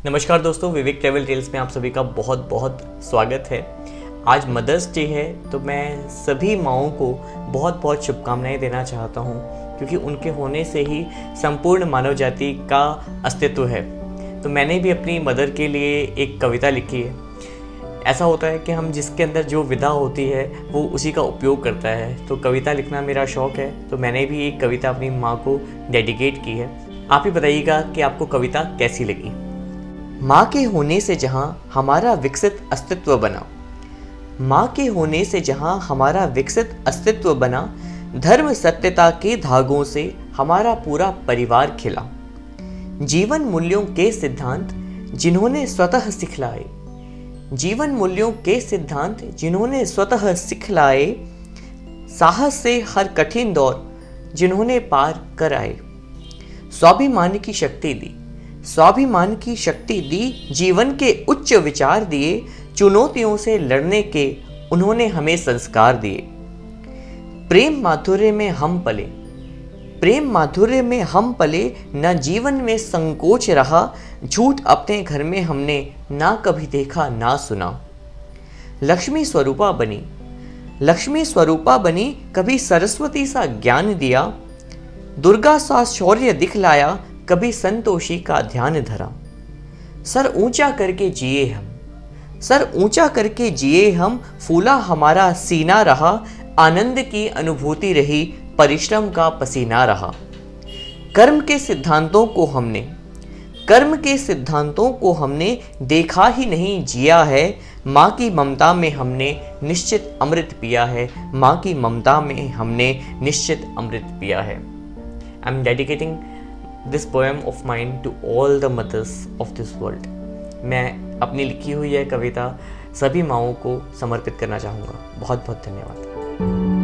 नमस्कार दोस्तों, विवेक travel tales में आप सभी का बहुत बहुत स्वागत है। आज मदर्स डे है तो मैं सभी माँओं को बहुत बहुत शुभकामनाएं देना चाहता हूं, क्योंकि उनके होने से ही संपूर्ण मानव जाति का अस्तित्व है। तो मैंने भी अपनी मदर के लिए एक कविता लिखी है। ऐसा होता है कि हम जिसके अंदर जो विधा होती है वो उसी का उपयोग करता है। तो कविता लिखना मेरा शौक़ है, तो मैंने भी एक कविता अपनी माँ को डेडिकेट की है। आप ही बताइएगा कि आपको कविता कैसी लगी। माँ के होने से जहाँ हमारा विकसित अस्तित्व बना, माँ के होने से जहाँ हमारा विकसित अस्तित्व बना, धर्म सत्यता के धागों से हमारा पूरा परिवार खिला। जीवन मूल्यों के सिद्धांत जिन्होंने स्वतः सिखलाए, जीवन मूल्यों के सिद्धांत जिन्होंने स्वतः सिखलाए, साहस से हर कठिन दौर जिन्होंने पार कराए। स्वाभिमान की शक्ति दी, स्वाभिमान की शक्ति दी, जीवन के उच्च विचार दिए, चुनौतियों से लड़ने के उन्होंने हमें संस्कार दिए। प्रेम माधुर्य में हम पले, प्रेम माधुर्य में हम पले, न जीवन में संकोच रहा, झूठ अपने घर में हमने ना कभी देखा ना सुना। लक्ष्मी स्वरूपा बनी, लक्ष्मी स्वरूपा बनी, कभी सरस्वती सा ज्ञान दिया, दुर्गा सा शौर्य दिखलाया, कभी संतोषी का ध्यान धरा। सर ऊंचा करके जिए हम, सर ऊंचा करके जिए हम, फूला हमारा सीना रहा, आनंद की अनुभूति रही, परिश्रम का पसीना रहा। कर्म के सिद्धांतों को हमने, कर्म के सिद्धांतों को हमने देखा ही नहीं जिया है, माँ की ममता में हमने निश्चित अमृत पिया है, माँ की ममता में हमने निश्चित अमृत पिया है। I am dedicating this poem of mine to all the mothers of this world. मैं अपनी लिखी हुई यह कविता सभी माँओं को समर्पित करना चाहूँगा। बहुत बहुत धन्यवाद।